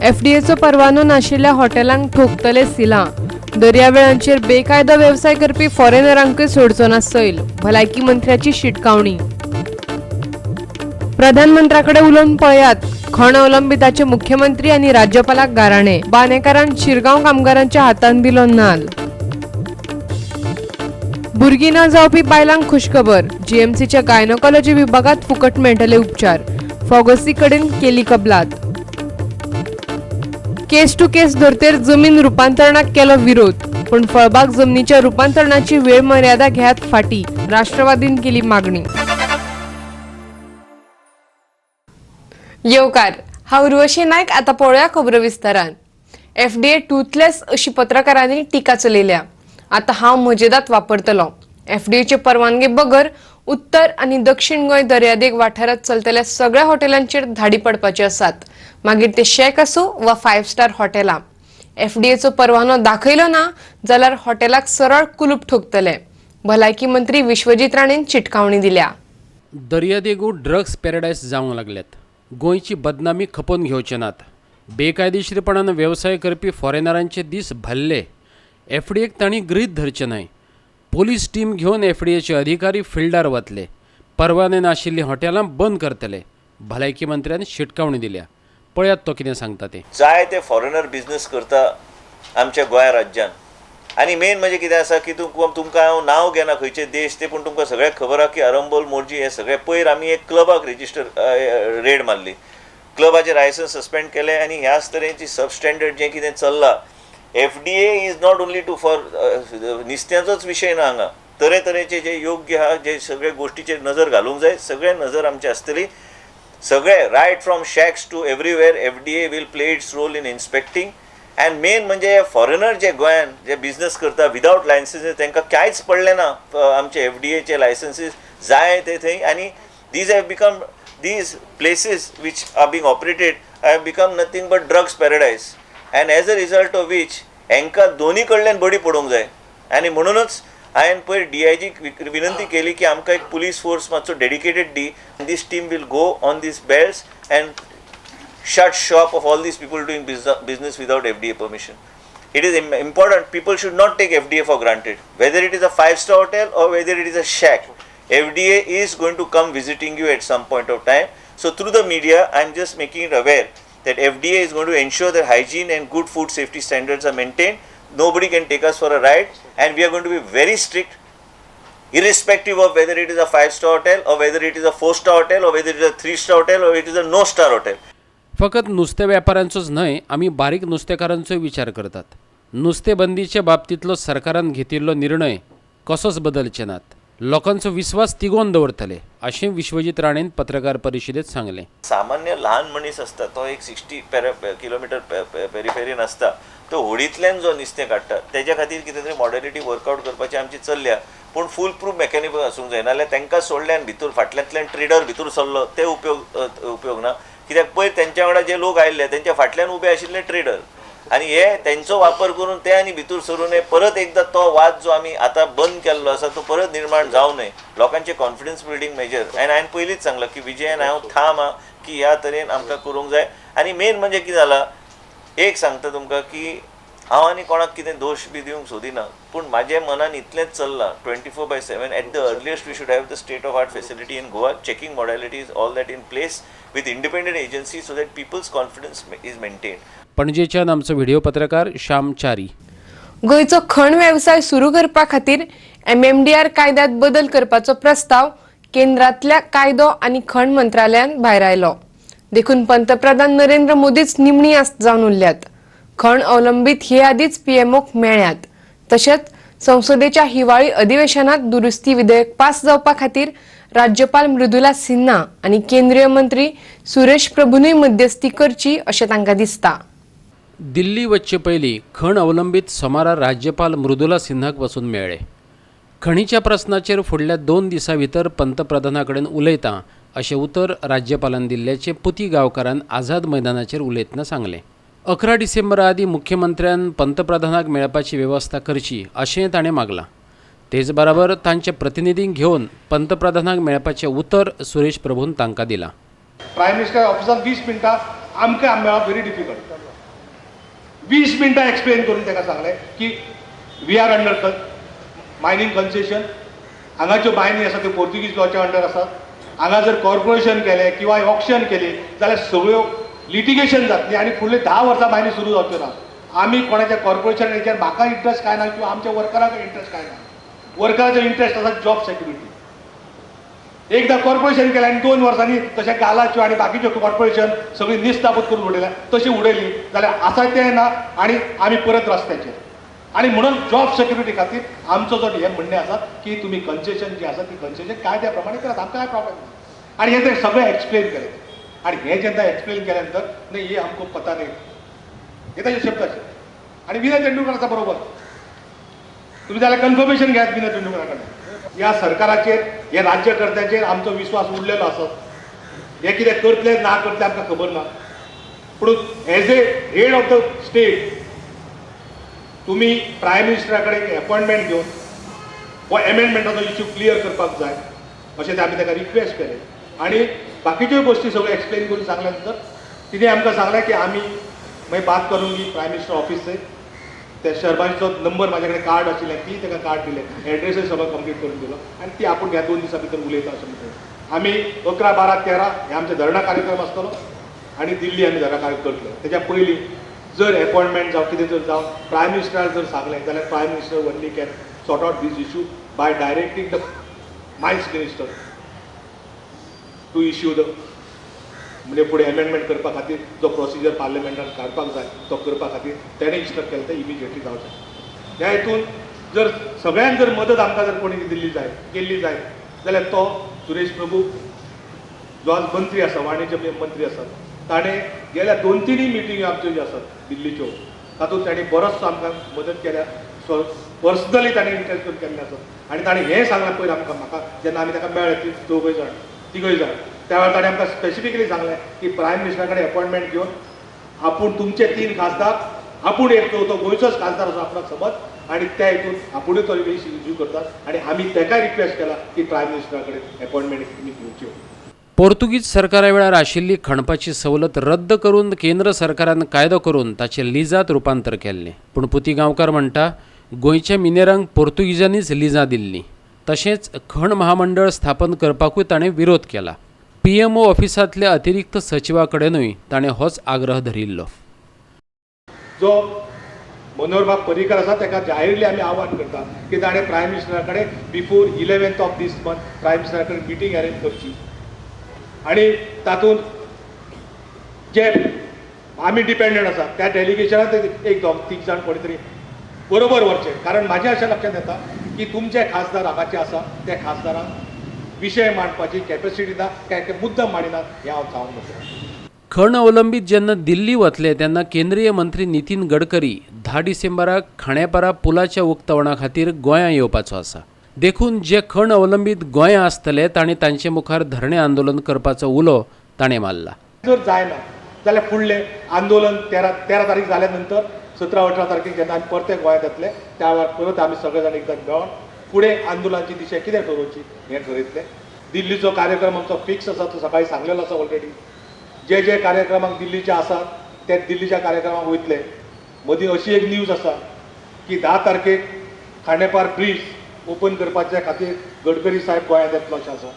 एफडीएचो परवानो नाशिल्ल्या हॉटेलांक ठोकतले सिलां। दर्यावेळांचेर बेकायदा व्यवसाय करपी फॉरेनरांकय सोडचो ना सैल। भलायकी मंत्र्याची शिटकावणी। प्रधानमंत्र्याकडे उलोवन पळयात, खण अवलंबिताचे मुख्यमंत्री आनी राज्यपालाक गाराणे। बानेकारान शिरगांव कामगारांच्या हातान दिलो नाल। भुरगीं न जावपी बायलांक खुशखबर, जीएमसीच्या गायनोकॉलॉजी विभागात फुकट मेळटले उपचार। फॉगसी कडेन केली कबलात। केस टू केस धर्तेर जमीन रुपांतरणाक केलो विरोध, पण फळबाग जमनीच्या रुपांतरणाची वेळ मर्यादा घेयात फाटी। राष्ट्रवादीन केली मागणी। येवकार, हांव उर्वशी नायक। आता पळोवया खबरो विस्तारान। एफडीए टूथलेस अशी पत्रकारांनी टिका चलयल्या। आता हांव मजेदात वापरतलो। एफडीएचे परवानगी बगर उत्तर आणि दक्षिण गोंय दर्यादेग वाठारात चलतल्या सगळ्या हॉटेलांचेर धाडी पडपाचे आसात, मागीर ते शेक आसूं वा 5 स्टार हॉटेलां। एफडीएचो परवानो दाखयलो ना जाल्यार हॉटेलाक सरळ कुलूप ठोकतले। भलायकी मंत्री विश्वजीत राणेन चिटकावणी दिल्या। दर्यादेगू ड्रग्स पॅराडायस जावंक लागल्यात। गोंयची बदनामी खपोवन घेवचे नात। बेकायदेशीरपणान व्यवसाय करपी फॉरेनरांचे दीस भल्ले। एफडीएक तांणी गृहीत धरचे न्हय। पोलीस टीम घेवन एफडीएचे अधिकारी फिल्डार वतले। परवाने नाशिल्लीं हॉटेलां बंद करतले। भलायकी मंत्र्यान शिटकावणी दिल्या। पळयात तो कितें सांगता ते। जाय ते फॉरेनर बिझनेस करता आमच्या गोंय राज्यान, आनी मेन म्हणजे कितें आसा की तुमकां हांव नांव घेना खंयचे देश ते, पूण तुमकां सगळ्याक खबर आहा की अरंबोल मोर्जी हे सगळे पयर आमी एक क्लबाक रेड मारली। क्लबाचे लायसन्स सस्पेंड केले आनी ह्याच तरेची सबस्टँडर्ड जें कितें चल्लां। FDA is not only to for नुस्त्याचोच विशय ना, हांगा तरेतरेचे जे योग्य आहा जे सगळे गोष्टीचेर नजर घालूंक जाय, सगळे नजर आमची आसतली। सगळे right from shacks to everywhere FDA will play its role in inspecting. And main म्हणजे फॉरेनर जे गोंयान जे बिझनेस करता विदाउट लायसन्सीस तांकां कांयच पडले ना आमचे एफडीएचे लायसन्सीस जाय ते थंय। आनी these have become these places which are being operated have become nothing but drugs paradise. And as a result of which हांकां दोनी कडल्यान बडी पडूंक जाय। आनी म्हणूनच हांवें पयर डीआयजीक विनंती केली की आमकां एक पुलीस फोर्स मातसो डेडिकेटेड दी। This team will go on these belts and shut shop of all these people doing business without FDA permission. It is important. People should not take FDA for granted. Whether it is a 5-star hotel or whether it is a shack, FDA is going to come visiting you at some point of time. So through the media, I am just making it aware that FDA is going to ensure that hygiene and good food safety standards are maintained. Nobody can take us for a ride, and we are going to be very strict, irrespective of whether it is a 5-star hotel or whether it is a 4-star hotel or whether it is a 3-star hotel or it is a no-star hotel. फकत नुस्ते व्यापाऱ्यांचोच न्हय, आमी बारीक नुस्तेकारांचोय विचार करतात। नुस्तेबंदीचे बाबतींतलो सरकारान घेतिल्लो निर्णय कसोच बदलचे नात। लोकांचो विश्वास तिगोवन दवरतले अशें विश्वजीत राणेन पत्रकार परिशदेंत सांगलें। सामान्य लहान मनीस आसता तो एक 60 किलोमीटर पेरिफेरीन आसता, तो होडींतल्यान जो नुस्तें काडटा तेज्या खातीर कितें तरी मॉडलिटी वर्कआउट करपाची आमची चल्ल्या, पूण फूल प्रूफ मेकॅनिझम आसूंक जाय। नाल्यार तांकां सोडल्यान भितर फाटल्यांतल्यान ट्रेडर भितर सरलो ते उपयोग ना। कित्याक पयर तेंच्या वांगडा जे लोक आयिल्ले तेंच्या फाटल्यान उबे आशिल्ले ट्रेडर, आनी हे तेंचो वापर करून ते आनी भितर सरू नये। परत एकदां तो वाद जो आमी आतां बंद केल्लो आसा तो परत निर्माण जावं नये। लोकांचे कॉन्फिडन्स बिल्डींग मेजर आनी हांवें पयलींच सांगलां की विजयान हांव ठाम आहा की ह्या तरेन आमकां करूंक जाय। आनी मेन म्हणजे कितें जालां, एक सांगता तुमकां की हांव आनी कोणाक कितें दोश बी दिवंक सोदिना, पूण म्हाज्या मनान इतलेंच चल्लां 24/7 at the earliest we should have the state of art facility in Goa, checking modalities all that in place with independent agency so that people's confidence is maintained. पणजेच्यान आमचो व्हिडिओ पत्रकार श्याम चारी। गोंयचो खण वेवसाय सुरू करपा खातीर MMDR कायद्यात बदल करपाचो प्रस्ताव केंद्रातल्या कायदो आनी खण मंत्रालयान भायर आयलो। देखून पंतप्रधान नरेंद्र मोदीच निमणी आस्त जावन उरल्यात। खण अवलंबीत हे आदीच पीएमओक मेळ्ळ्यात। तशेंच संसदेच्या हिवाळी अधिवेशनात दुरुस्ती विधेयक पास जावपा खातीर राज्यपाल मृदुला सिन्हा आणि केंद्रीय मंत्री सुरेश प्रभूनय मध्यस्थी करची अशें तांकां दिसता। दिल्ली वच्चे पयलीं खण अवलंबीत सोमारा राज्यपाल मृदुला सिन्हाक वचून मेळ्ळे। खणीच्या प्रस्नाचेर फुडल्या 2 दिसां भितर पंतप्रधाना कडेन उलयतां अशें उतर राज्यपालान दिल्ल्याचें पुती गांवकारान आझाद मैदानाचेर उलयतना सांगलें। 11 डिसेंबरा आदीं मुख्यमंत्र्यान पंतप्रधानाक मेळपाची वेवस्था करची अशें ताणें मागलां। तेच बरोबर तांचे प्रतिनिधींक घेवन पंतप्रधानाक मेळपाचें उतर सुरेश प्रभून तांकां दिलां। प्रायम मिनिस्टर ऑफिसांत 20 मिनटां आमकां मेळप व्हेरी डिफिकल्ट। 20 मिनटां एक्सप्लेन करून ताका सांगलें की we are under mining concession, हांगाच्यो मायनी आसा त्यो पोर्तुगीज लॉच्या अंडर आसात। हांगा जर कॉर्पोरेशन केलें किंवा ऑक्शन केली जाल्यार सगळ्यो लिटिगेशन जातली आनी फुडलीं 10 वर्सां मायनी सुरू जावच्यो ना। आमी कोणाच्या कॉर्पोरेशनाचेर म्हाका इंट्रस्ट काय ना किंवा आमच्या वर्करांक इंट्रस्ट काय ना। वर्कराचो इंट्रस्ट आसा जॉब सेक्युरिटी। एकदा कॉर्पोरेशन केलें आनी 2 वर्सांनी तशें गालाच्यो आनी बाकीच्यो कॉर्पोरेशन सगळी निस्ताबूत करून उडयल्या तशी उडयली जाल्यार आसा तें ना आनी आमी परत रस्त्याचेर। आणि म्हणून जॉब सेक्युरिटी खातीर आमचो जो हे म्हणणें आसा की तुमी कन्सेशन जी आसा ती कन्सेशन कायद्या प्रमाणे करात, आमकां काय प्रॉब्लेम ना। आनी हे ते सगळें एक्सप्लेन केलें आनी हे जेन्ना एक्सप्लेन केल्या नंतर नाही ये हमको पता नाही हे ताचे शब्द अशे। आणि विनय तेंडुलकर आसा बरोबर, तुम्ही जाल्यार कन्फर्मेशन घेयात विनय तेंडुलकरा कडल्यान। ह्या सरकाराचेर हे राज्यकर्त्याचेर आमचो विश्वास उरलेलो आसा। हे कितें करतले ना करतले आमकां खबर ना, पूण as a head of the state तुम्ही प्रायम मिनिस्टरा कडेन अपॉइंटमेंट घेवन हो एमेंडमेंटाचो इश्यू क्लियर करपाक जाय अशें आमी ताका रिक्वेस्ट केलें। आनी बाकीच्यो गोश्टी सगळ्यो एक्सप्लेन करून सांगल्या नंतर तिणें आमकां सांगलें की आमी मागीर बात करूंगी प्रायम मिनिस्टर ऑफिस से, त्या शर्माचो नंबर म्हाजे कडेन कार्ड आशिल्लें ती ताका कार्ड दिलें, एड्रेसूय सगळो कंप्लीट करून दिलो आनी ती आपूण ह्या 2 दिसां भितर उलयता अशें म्हणटा। आमी 11, 12, 13 हे आमचे धरणा कार्यक्रम आसतलो आनी दिल्ली आमी धरणा कार्यक्रम करतले। तेच्या पयलीं जर अपॉइंटमेंट जावं कितें जर जावं प्रायम मिनिस्टराक जर सांगलें जाल्यार prime minister only can sort out this issue by directing the mines minister to issue the म्हणजे फुडें एमेंडमेंट करपा खातीर जो प्रोसिजर पार्लिमेंटान काडपाक जाय तो करपा खातीर तेणें इन्स्ट्रक्ट केलें तें इमिजिएटली जावचें। ह्या हितून जर सगळ्यांक जर मदत आमकां जर कोणी दिल्ली जाय केल्ली जाय जाल्यार तो सुरेश प्रभू जो आज मंत्री आसा, वाणिज्य मंत्री आसा, ताणें गेल्या 2-3 मिटिंग्यो आमच्यो ज्यो आसात दिल्लीच्यो तातूंत ताणें बरोचसो आमकां मदत केल्या। पर्सनली ताणें इंटरेस्ट करून केल्लें आसात आनी ताणें हें सांगलां पयर आमकां म्हाका जेन्ना आमी ताका मेळ्ळे ती 2 जाण 3 जाण त्या वेळार ताणें आमकां स्पेसिफिकली सांगलें की प्रायम मिनिस्टरा कडेन अपॉइंटमेंट घेवन आपूण तुमचे 3 खासदार आपूण एक तो गोंयचोच खासदार असो आपणाक समज आनी त्या हितून आपुणूय तो इश्यू करतात आनी आमी ताकाय रिक्वेस्ट केला की प्रायम मिनिस्टरा कडेन अपॉइंटमेंट तुमी घेवच्यो। पोर्तुगीज सरकारा वेळार आशिल्ली खणपाची सवलत रद्द करून केंद्र सरकारान कायदो करून ताचे लिजात रुपांतर केल्लें। पूण पुती गांवकार म्हणटा गोंयच्या मिनेरांक पोर्तुगीजांनीच लिजां दिल्लीं। तशेंच खण महामंडळ स्थापन करपाकूय ताणें विरोध केला। PMO ऑफिसांतल्या अतिरिक्त सचिवा कडेनूय ताणें होच आग्रह धरिल्लो। जो मनोहर बाब पर्रीकर आसा ताका जाहीरली आमी आव्हान करता की ताणें प्रायम मिनिस्टरा कडेन before 11th of this month prime मिनिस्टरा कडेन मिटींग अरेंज करची आनी तातूंत जे आमी डिपेंडंट आसा त्या डेलिगेशनांत एक 2-3 जाण कोणी तरी बरोबर व्हरचे। कारण म्हाज्या अशें लक्षांत येता की तुमचे खासदार हांगाचे आसा त्या खासदारांक विशय मांडपाची कॅपेसिटी ना काय मुद्दम मांडिनात हें हांव सांगूंक सोदतां। खण अवलंबीत जेन्ना दिल्ली वतले तेन्ना केंद्रीय मंत्री नितीन गडकरी 10 डिसेंबराक खांडेपारा पुलाच्या उक्तावणा खातीर गोंयां येवपाचो आसा। देखून जे खण अवलंबीत गोंयां आसतले तांणी तांचे मुखार धरणे आंदोलन करपाचो उलो ताणें मारला। जर जायना जाल्यार फुडलें आंदोलन 13 तारीख जाल्या नंतर 17-18 तारखेक जेन्ना आमी परते गोंयांत येतले त्या वेळार परत आमी सगळे जाण एकदां मेळोन फुडें आंदोलनाची दिशा कितें ठरोवची हें ठरयतले। दिल्लीचो कार्यक्रम आमचो फिक्स आसा तो सकाळीं सांगलेलो आसा ऑलरेडी। जे जे कार्यक्रमाक दिल्लीचे आसात ते दिल्लीच्या कार्यक्रमाक वयतले। मदीं अशी एक न्यूज आसा की 10 तारखेक खांडेपार ब्रिज ओपन करपाच्या खातीर गडकरी साहेब गोंयांत येतलो अशें आसा।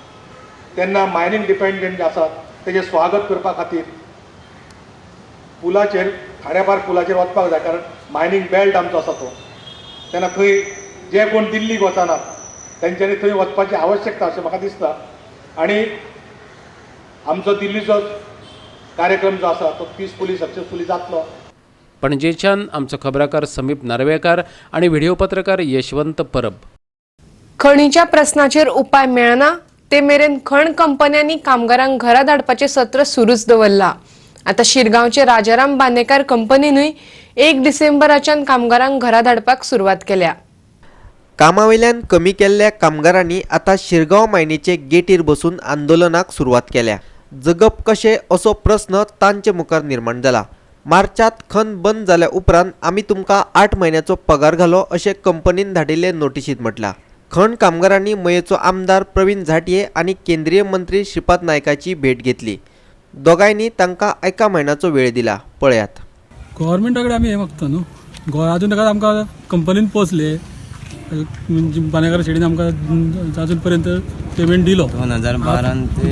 तेन्ना मायनींग डिपेंडंट जे आसात तेजें स्वागत करपा खातीर पुलाचेर खांडेपार पुलाचेर वचपाक जाय कारण मायनींग बेल्ट आमचो आसा तो। तेन्ना थंय जे कोण दिल्लीक वचनात तेंच्यांनी थंय वचपाची आवश्यकता अशें म्हाका दिसता आनी आमचो दिल्लीचो कार्यक्रम जो आसा तो पीसफुली सक्सेसफुली जातलो। पणजेच्यान आमचो खबराकार समीप नार्वेकार आणि व्हिडिओ पत्रकार यशवंत परब। खणीच्या प्रस्नाचेर उपाय मेळना ते मेरेन खण कंपन्यांनी कामगारांक घरा धाडपाचें सत्र सुरूच दवरला। आता शिरगांवचे राजाराम बांदेकार कंपनीनूय 1 डिसेंबराच्यान कामगारांक घरा धाडपाक सुरवात केल्या। कामावयल्यान कमी केल्ल्या कामगारांनी आता शिरगांव मायनीचे गेटीर बसून आंदोलनाक सुरवात केल्या। जगप कशें असो प्रस्न तांचे मुखार निर्माण जाला। मार्चात खण बंद जाल्या उपरांत आमी तुमकां 8 म्हयन्याचो पगार घालो अशें कंपनीन धाडिल्ले नोटिशींत म्हटलां। खण कामगारांनी मयेचो आमदार प्रवीण झांटये आनी केंद्रीय मंत्री श्रीपाद नायकाची भेट घेतली। दोगांयनी तांकां 1 म्हयन्याचो वेळ दिला। पळयात। गव्हर्मेंटा कडेन आमी हें मागता न्हू अजून ताका आमकां कंपनीन पोचले म्हणजे बानेकार शेडीन आमकां अजून पर्यंत पेमेंट दिलो 2012 ते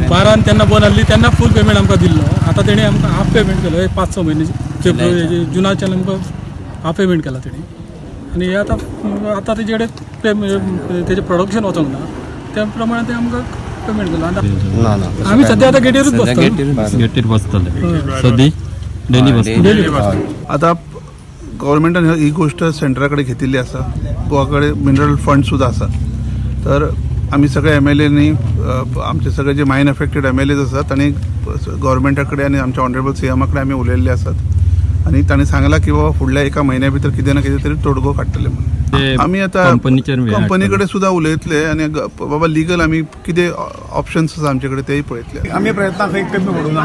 12 तेन्ना बंद आसली तेन्ना फूल पेमेंट आमकां दिल्लो आतां तेणी आमकां हाफ पेमेंट केलो 5-6 म्हयने फेब्रुवारी जुनाच्यान आमकां हाफ पेमेंट केला तेणी आनी हे आतां तेजे कडेन तेजें प्रोडक्शन वचोंक ना त्या प्रमाणे ते आमकां पेमेंट केलो आमी सद्या आतां गेटीरूच बसता गेटीर बसतले सदी डेली बसतले आता गव्हर्मेंटान ही गोष्ट सेंटरा कडेन घेतिल्ली आसा गोवा कडेन मिनरल फंड सुद्दां आसा तर आमी सगळे MLAनी आमचे सगळे जे मायन अफेक्टेड MLAs आसात तांणी गव्हर्मेंटा कडेन आनी आमच्या ऑनरेबल CM कडेन आमी उलयल्ले आसात आनी तांणी सांगलां की बाबा फुडल्या एका म्हयन्या भितर कितें ना कितें तरी तोडगो काडटले म्हणून आमी आतां कंपनी कडेन सुद्दां उलयतले आनी बाबा लिगल आमी कितें ऑप्शन्स आसा आमचे कडेन तेय पळयतले आम्ही प्रयत्न खंय कमी पडू ना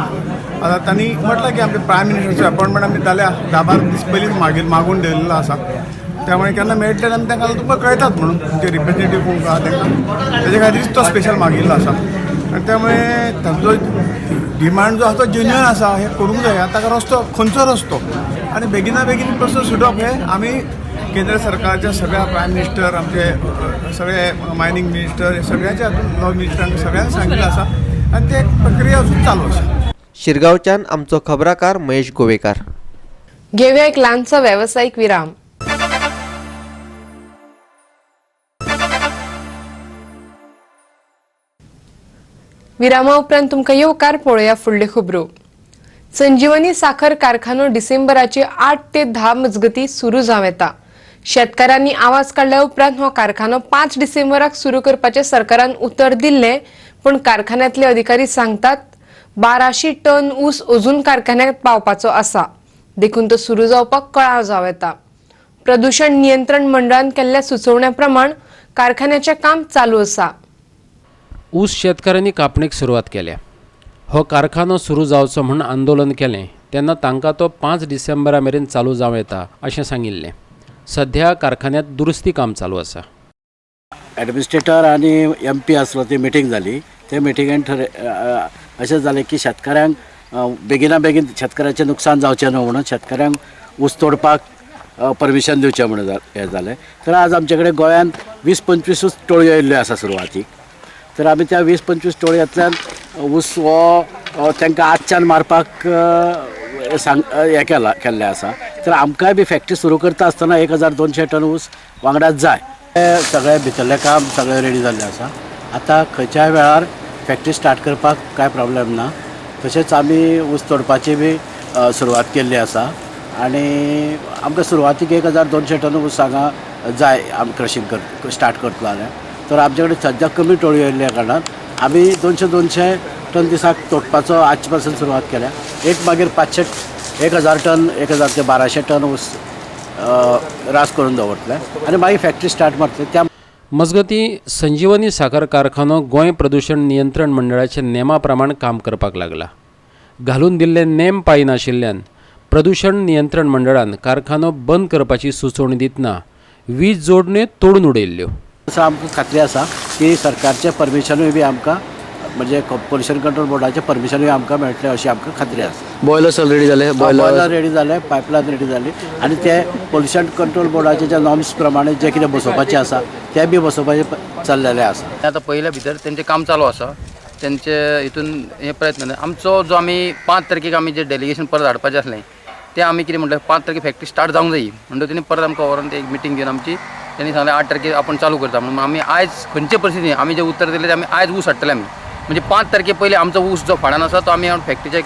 आता त्यांनी म्हटलं की आमचे प्रायम मिनिस्टरचे अपॉइंटमेंट आम्ही जाल्या 10-12 दीस पयलींच मागून दवरलेलो आसा त्यामुळे केन्ना मेळटले आनी तांकां तुमकां कळटात म्हणून जे रिप्रेझेंटेटीव कोण आहा तांकां तेजे खातीरच तो स्पेशल मागिल्लो आसा आनी त्यामुळे तांचो डिमांड जो आसा तो जेन्युअन आसा हे करूंक जाय ताका रस्तो खंयचो रस्तो आनी बेगिना बेगीन प्रश्न सुटप हे आमी केंद्र सरकारच्या सगळ्या प्रायम मिनिस्टर आमचे सगळे मायनिंग मिनिस्टर सगळ्यांच्या लॉ मिनिस्टरांक सगळ्यांक सांगिल्लें आसा आनी ते प्रक्रिया अजून चालू आसा शिरगांवच्यान आमचो खबराकार महेश गोवेकार. घेऊया एक लहानसा व्यावसायिक विराम. विरामा उपरांत तुमकां येवकार पळोवया फुडल्यो खबरो. संजीवनी साखर कारखानो डिसेंबराचे 8 ते 10 मजगती सुरू जावं येता. शेतकारांनी आवाज काडल्या उपरांत हो कारखानो 5 डिसेंबराक सुरू करपाचे सरकारान उतर दिल्ले पण कारखान्यातले अधिकारी सांगतात 1200 टन ऊस अजून कारखान्यात पावपाचो आसा देखून तो सुरू जावपाक कळाव जावं येता. प्रदूषण नियंत्रण मंडळान केल्ल्या सुचोवण्या प्रमाण कारखान्याचे काम चालू आसा. ऊस शेतकऱ्यांनी कापणीक सुरवात केल्या. हो कारखानो सुरू जावचो म्हूण आंदोलन केलें तेन्ना तांकां तो 5 डिसेंबरा मेरेन चालू जावं येता अशें सांगिल्लें. सध्या कारखान्यात दुरुस्ती काम चालू आसा. ॲडमिनिस्ट्रेटर आणि MP आसलो ती मिटींग जाली. त्या मिटिंगेन अशें जालें की शेतकऱ्यांक बेगिना बेगीन शेतकऱ्याचें नुकसान जावचें न्हू म्हणून शेतकऱ्यांक ऊस तोडपाक परमिशन दिवचें म्हणून हें जालें. तर आज आमचे कडेन गोंयांत 20-25 टोळयो येयल्ल्यो आसा सुरवातीक. तर आमी त्या 20-25 टोळयांतल्यान ऊस हो तांकां आजच्यान मारपाक हें केल्लें आसा. तर आमकांय बी फॅक्टरी सुरू करता आसतना 1200 टन ऊस वांगडाच जाय. सगळें भितरलें काम सगळें रेडी जाल्लें आसा. आतां खंयच्याय वेळार फॅक्टरी स्टार्ट करपाक कांय प्रॉब्लेम ना. तशेंच आमी ऊस तोडपाची बी सुरवात केल्ली आसा आनी आमकां सुरवातीक 1200 टन ऊस हांगा जाय आमी क्रशिंग स्टार्ट करतलो जाल्यार. तर आमचे कडेन सद्या कमी टोळयो येयल्ल्या कारणान आमी 200 टन दिसाक तोडपाचो आजचे पासून सुरवात केल्या. एक मागीर 500 1000 टन 1000 ते 1200 टन ऊस रास करून दवरतले आनी मागीर फॅक्टरी स्टार्ट मारतले. त्या मजगती संजीवनी साखर कारखानो गोंय प्रदूषण नियंत्रण मंडळाच्या नेमा प्रमाण काम करपाक लागला. घालून दिल्ले नेम पाळिनाशिल्ल्यान प्रदूषण नियंत्रण मंडळान कारखानो बंद करपाची सुचोवणी दितना वीज जोडण्यो तोडून उडयल्ल्यो. असं आमकां खात्री आसा की सरकारचे परमिशनूय बी आमकां म्हणजे पोल्युशन कंट्रोल बोर्डाचे परमिशनूय आमकां मेळटलें अशी आमकां खात्री आसा. बॉयलर्स रेडी जाले. बॉयलर रेडी जाले, पायपलायन रेडी जाली आनी ते पोल्युशन कंट्रोल बोर्डाचे जे नॉर्म्स प्रमाणे जे कितें बसोवपाचें आसा ते बी बसोवपाचें चल्लेलें आसा. आतां पयल्या भितर तेंचें काम चालू आसा. तेंचे हितून हे प्रयत्न आमचो जो आमी 5 तारखेक आमी जे डेलिगेशन परत हाडपाचें आसलें ते आमी कितें म्हणलें 5 तारखेक फॅक्टरी स्टार्ट जावंक जायी म्हणटकीर तेणी परत आमकां व्हरून ते एक मिटींग घेवन आमची तेणी सांगलें 8 तारखेक आपण चालू करता म्हणून आमी आयज खंयचे परिस्थिती आमी जे उत्तर दिलें ते आमी आयज ऊस हाडटले आमी म्हणजे 5 तारखे पयलीं आमचो ऊस जो फाडान आसा तो आमी फॅक्टरीच्या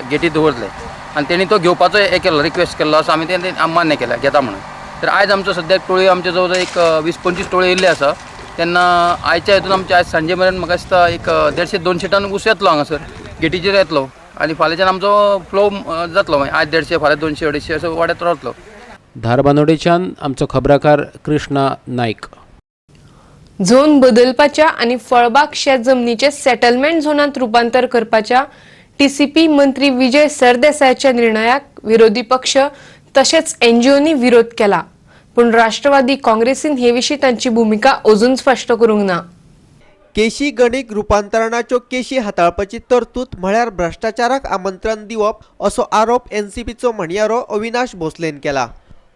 गेटीर दवरतले आनी तेणी तो घेवपाचो हे केलो रिक्वेस्ट केल्लो आसा. आमी ते मान्य केला घेता म्हणून. तर आयज आमचो सद्याक टोळयो आमचे जवळ एक 20-25 टोळयो येयल्ले आसा. तेन्ना आयच्या हितून आमचे आयज सांजे मेरेन म्हाका दिसता एक 150-200 टन ऊस येतलो हांगासर गेटीचेर येतलो आनी फाल्यांच्यान आमचो फ्लो जातलो. आयज 150 फाल्यां 200-250 असो वाड्यात रावतलो. धारबांदोडेच्यान आमचो खबराकार कृष्णा नायक. झोन बदलपाच्या आणि फळबाग शेत जमनीचे सेटलमेंट झोनात रूपांतर करपाच्या TCP मंत्री विजय सरदेसायच्या निर्णयाक विरोधी पक्ष तसेच NGOनी विरोध केला पण राष्ट्रवादी काँग्रेसीन हे विशीं तांची भूमिका अजून स्पष्ट करूंक ना. केशी गणीक रूपांतरणाच्यो केशी हाताळपाची तरतूद म्हळ्यार भ्रष्टाचाराक आमंत्रण दिवप असो आरोप एनसीपीचो म्हणयारो अविनाश भोसलेन केला.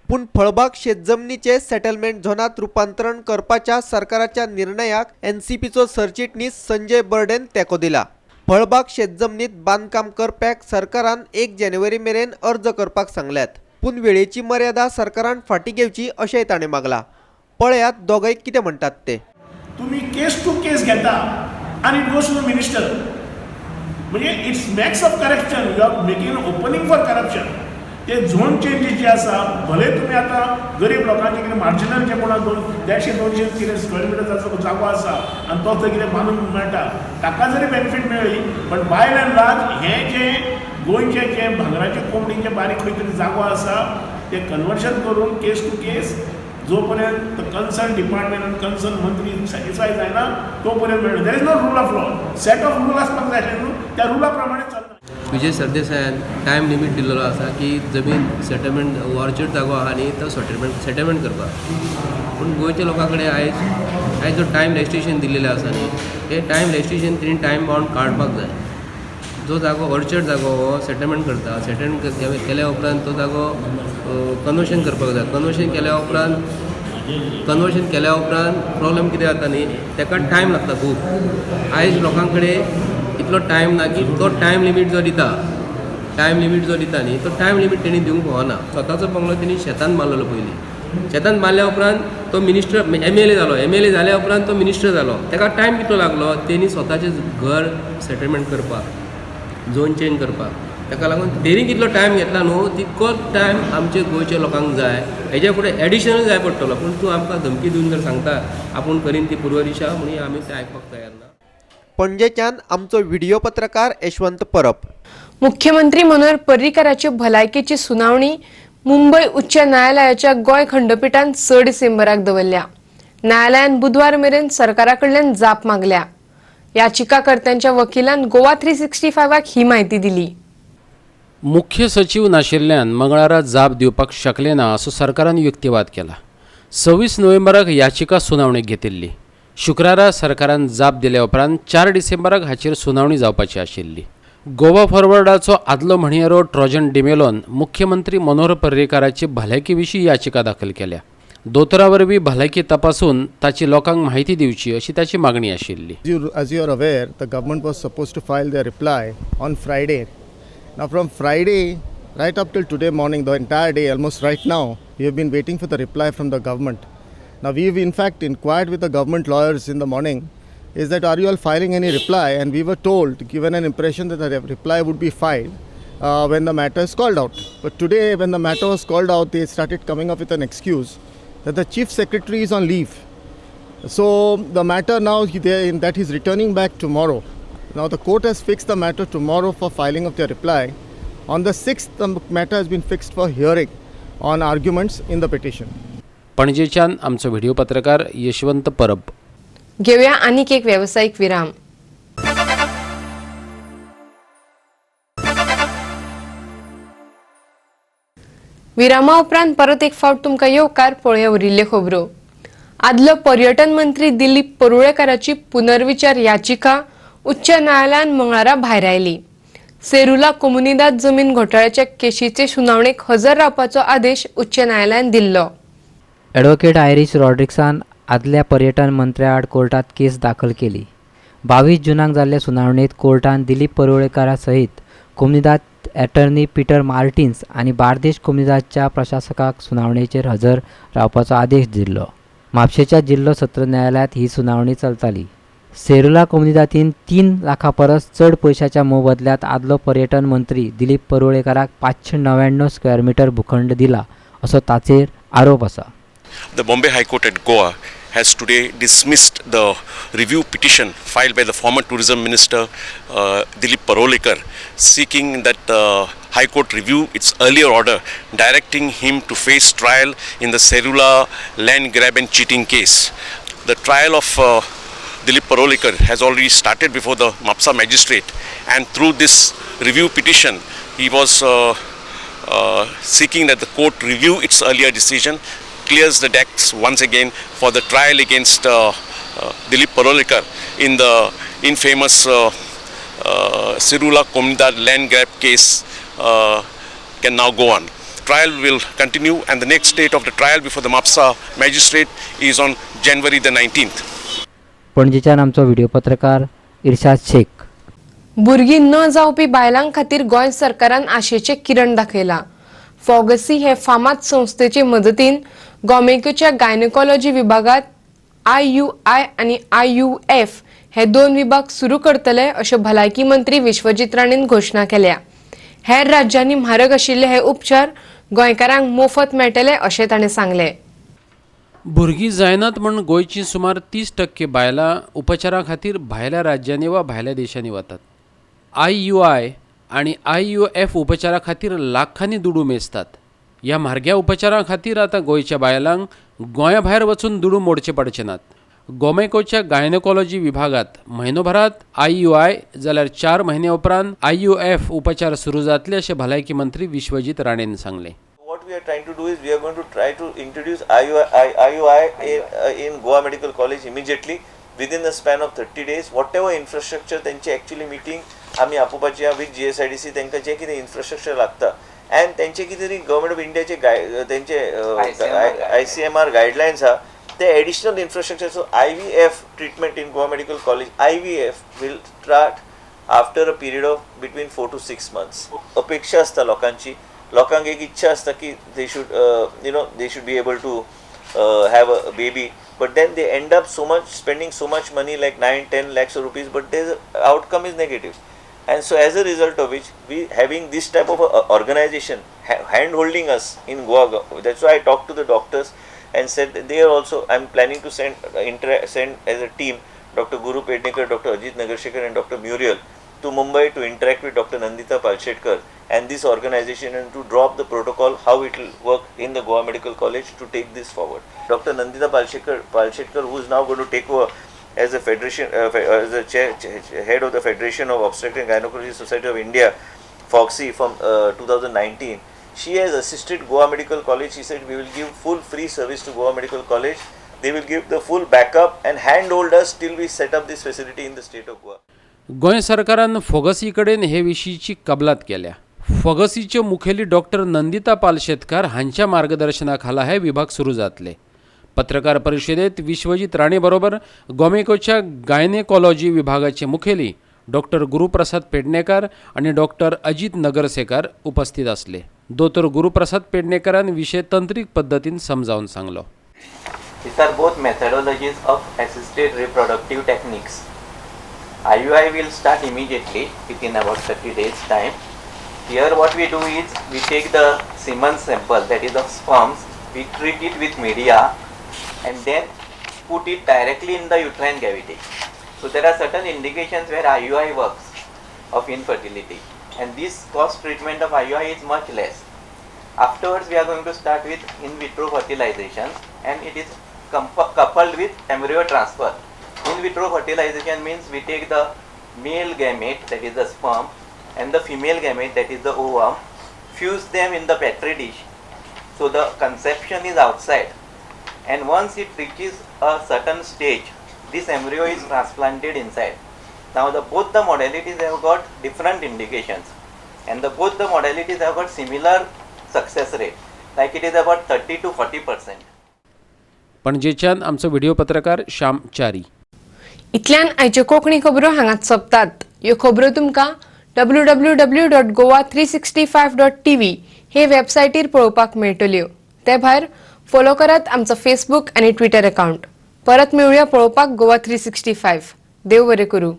पूण फळबाग शेतजमनीचे सेटलमेंट झोनात रूपांतरण करपाच्या सरकाराच्या निर्णयाक एनसीपीचो सरचिटणीस संजय बर्डेन तेंको दिला. फळबाग शेतजमनीत बांदकाम करप्याक सरकारान 1 जानेवारी मेरेन अर्ज करपाक सांगल्यात. पूण वेळेची मर्यादा सरकारान फाटी घेवची अशेंय ताणें मागला. पळयात दोगांय कितें म्हणटात ते. तुम्ही केस टू केस घेता आणि it goes to the minister, म्हणजे it's max of corruption. You are making opening for corruption. ते झोन चेंजीस जे आसा, भले तुम्ही आता गरीब लोकांचे कितें मार्जिनल जे कोणाक 150-200 कितें स्क्वेअर मिटराचो जागो आसा आनी तो थंय कितें बांदूंक मेळटा, ताका जरी बेनिफीट मेळ्ळी, पण बाय एंड लार्ज हे जे गोंयचे जे भांगराचे कोंबडीचे बारीक खंय तरी जागो आसा ते कन्वर्शन करून केस टू केस जो पर्यंत कन्सर्न डिपार्टमेंट आनी कन्सर्न मंत्री सॅटिस्फाय जायना तो पर्यंत मेळना. There is no rule of law. Set of rule आसपाक जाय आशिल्ले न्हू, त्या रुला प्रमाणे चलता. विजय सरदेसायान टायम लिमीट दिल्लो आसा की जमीन सेटलमेंट ऑर्चर्ड जागो आहा न्ही तो सेटलमेंट करपाक. पूण गोंयच्या लोकां कडेन आयज जो टायम रेस्ट्रिक्शन दिल्लेलें आसा न्ही, हे टायम रेस्ट्रिक्शन तेणी टायम बाउंड काडपाक जाय. जो जागो ऑर्चर्ड जागो हो सेटलमेंट करता, सेटलमेंट केल्या उपरांत तो जागो कन्वर्शन करपाक जाय. कन्वर्शन केल्या उपरांत प्रॉब्लेम कितें जाता न्ही, ताका टायम लागता खूब. आयज लोकां कडेन इतलो टायम ना की तो टायम लिमीट जो दिता न्ही, तो टायम लिमीट तेणी दिवंक फावना. स्वताचो बंगलो तेणी शेतान बांदलेलो पयलीं. शेतान बांदल्या उपरांत तो मिनिस्टर MLA जालो. MLA जाल्या उपरांत तो मिनिस्टर जालो. ताका टायम कितलो लागलो तेणी स्वताचें घर सेटलमेंट करपाक, झोन चेंज करपाक. ताका लागून तेणी कितलो टायम घेतला न्हू, तितकोच टायम आमच्या गोंयच्या लोकांक जाय. हेज्या फुडें एडिशनल जाय पडटलो. पूण तूं आमकां धमकी दिवन जर सांगता आपूण करीन ती पूर्व दिशा म्हणून आमी तें आयकपाक तयार ना. पणजेच्यान आमचो व्हिडिओ पत्रकार यशवंत परब. मुख्यमंत्री मनोहर पर्रीकाराचे भलायकेची सुनावणी मुंबय उच्च न्यायालयाच्या गोंय खंडपीठान 6 डिसेंबराक दवरल्या. न्यायालयान बुधवार मेरेन सरकारा कडल्यान जाप मागल्या. याचिकाकर्त्यांच्या वकिलान गोवा 365 ही माहिती दिली. मुख्य सचिव नाशिल्ल्यान मंगळारा जाप दिवपाक शकले ना असो सरकारान युक्तिवाद केला. 26 नोव्हेंबराक याचिका सुनावणेक घेतिल्ली. शुक्रारा सरकारान जाप दिल्या उपरांत 4 डिसेंबराक हाचेर सुनावणी जावपाची आशिल्ली. गोवा फॉरवर्डाचो आदलो म्हणयारो ट्रोजन डिमेलोन मुख्यमंत्री मनोहर पर्रीकाराची भलायके विशीं याचिका दाखल केल्या. दोतोरा वरवीं भलायकी तपासून ताची लोकांक म्हायती दिवची अशी ताची मागणी आशिल्ली. As you are aware, the government was supposed to file their reply on Friday. Now from Friday right up till today morning, the entire day, almost right now, we have been waiting for the reply from the government. Now we've in fact inquired with the government lawyers in the morning, is that are you all filing any reply, and we were told, given an impression that the reply would be filed when the matter is called out. But today when the matter was called out, they started coming up with an excuse that the chief secretary is on leave. So the matter now that he's returning back tomorrow. Now the court has fixed the matter tomorrow for filing of their reply. On the 6th, the matter has been fixed for hearing on arguments in the petition. पणजेच्यान आमचो video पत्रकार यशवंत परब. घेऊया आनीक एक व्यावसायिक विराम. विरामा उपरांत परत एक फावट तुमकां येवकार. पळोवया उरिल्ल्यो खबरो. आदलो पर्यटन मंत्री दिलीप परुळेकाराची पुनर्विचार याचिका उच्च न्यायालयान मंगळारा भायर आयली. सेरुला कोमुनिदाद जमीन घोटाळ्याच्या केशीचे सुनावणेक हजर रावपाचो आदेश उच्च न्यायालयान दिल्लो. ॲडव्होकेट आयरिश रॉड्रिक्सान आदल्या पर्यटन मंत्र्या आड कोर्टात केस दाखल केली. 22 जुनाक जाल्ल्या सुनावणेत कोर्टान दिलीप परुळेकारा सयत कोमुनिदाद एटर्नी पीटर मार्टिन्स आनी बार्देश कोमुनिदादच्या प्रशासकाक सुनावणेचेर हजर रावपाचो आदेश दिल्लो. म्हापशेच्या जिल्लो सत्र न्यायालयात ही सुनावणी चलताली. सेरुला कोमुनिदादीन 3 लाखा परस चड पयशाच्या मोबदल्यात आदलो पर्यटन मंत्री दिलीप परुळेकाराक 599 स्क्वेअर मीटर भूखंड दिला असो ताचेर आरोप आसा. The Bombay High Court at Goa has today dismissed the review petition filed by the former tourism minister Dilip Parolekar, seeking that the High Court review its earlier order directing him to face trial in the Serula land grab and cheating case. The trial of Dilip Parolekar has already started before the MAPSA magistrate, and through this review petition he was seeking that the court review its earlier decision, clears the decks once again for the trial against Dilip Parolekar in the infamous Sirula Comunidad land grab case can now go on. Trial will continue, and the next date of the trial before the MAPSA magistrate is on January the 19th. पणजेच्यान आमचो video पत्रकार इर्शाद शेख. भुरगीं न जावपी बायलां खातीर गोंय सरकारान आशेचे किरण दाखयला. फॉगसी हे फामाद संस्थेचे मदतीन गोमेकोच्या गायनेकॉलॉजी विभागात IUI आणि IUF हे 2 विभाग सुरू करतले अशें भलायकी मंत्री विश्वजीत राणेन घोषणा केल्या. हेर राज्यांनी म्हारग आशिल्ले हे उपचार गोंयकारांक मोफत मेळटले अशें ताणें सांगले. भुरगीं जायनात म्हूण गोंयची सुमार 30% बायलां उपचारा खातीर भायल्या राज्यांनी वा भायल्या देशांनी वतात. IUI आणि IUF उपचारा खातीर लाखांनी दुडू मेजतात. ह्या म्हारग्या उपचारा खातीर आतां गोंयच्या बायलांक गोंया भायर वचून दुडू मोडचे पडचे नात. गोमेकोच्या गायनेकॉलॉजी विभागात म्हयनोभरात IUI जाल्यार 4 म्हयने उपरांत IUF उपचार सुरू जातले अशें भलायकी मंत्री विश्वजीत राणेन सांगले. What we are trying to do is we are going to try to introduce IUI in Goa Medical College immediately within the span of 30 days. Whatever infrastructure त्यांची actually meeting आम्ही आपोवपाची with GSIDC तांकां जे कितें infrastructure लागता and त्यांचे कितें तरी government of इंडियाचे त्यांचे ICMR गायडलायन्स आहा ते additional infrastructure. So IVF treatment in Goa Medical College, IVF will start after a period of between 4 to 6 months. अपेक्षा असता लोकांक एक इच्छा असता की they should they should be able to have a baby, but then they end up spending so much money like 9-10 lakhs of rupees, but the outcome is negative. And so as a result of which we having this type of organization hand holding us in Goa. That's why I talked to the doctors and said they are also, I'm planning to send as a team Dr. Guru Pednekar, Dr. Ajit Nagarshekar and Dr. Muriel to Mumbai to interact with Dr. Nandita Palshetkar and this organization and to drop the protocol how it will work in the Goa Medical College to take this forward. Dr. Nandita Palshetkar, who is now going to take over as a federation, as the head of the Federation of Obstetrics and Gynecology Society of India, FOGSI, from 2019. She has assisted Goa Medical College. She said we will give full free service to Goa Medical College. They will give the full backup and handhold us till we set up this facility in the state of Goa. Goa सरकारान फोगसी कडेन हे विशींची कबलात केल्या. फोगसीचे मुखेली doctor Nandita पालशेतकार हांच्या मार्गदर्शनाखाला हे विभाग सुरू जातले. पत्रकार परिषदेत विश्वजीत राणे बरोबर गोमेकोच्या गायनेकॉलॉजी विभागाचे मुखेली डॉक्टर गुरुप्रसाद पेडणेकर आणि डॉक्टर अजित नगरसेकर उपस्थित असले. दोतोर गुरुप्रसाद पेडणेकरान विषय तंत्रीक पद्धतीन समजावून सांगलो. These are both methodologies of assisted reproductive techniques. IUI will start immediately within about 30 days time. Here what we do is we take the semen sample, that is of sperms, we treat it with media and then put it directly in the uterine cavity. So there are certain indications where IUI works of infertility, and this cost treatment of IUI is much less. Afterwards we are going to start with in vitro fertilization, and it is coupled with embryo transfer. In vitro fertilization means we take the male gamete, that is the sperm, and the female gamete, that is the ovum, fuse them in the petri dish, so the conception is outside, and once it reaches a certain stage, this embryo is transplanted inside. Now both the modalities have got different indications, and both the modalities have got similar success rate, like it is about 30 to 40%. पणजेच्यान आमचो video पत्रकार श्याम चारी. इतल्यान आयच्यो कोंकणी खबरो हांगाच सोंपतात. ह्यो खबरो तुमकां www.goa365.tv हे वेबसायटीर पळोवपाक मेळटल्यो. ते भायर फॉलो करात आमचो फेसबूक आनी ट्विटर अकाउंट. परत मेळुया पळोवपाक गोवा 365. देव बरें करूं.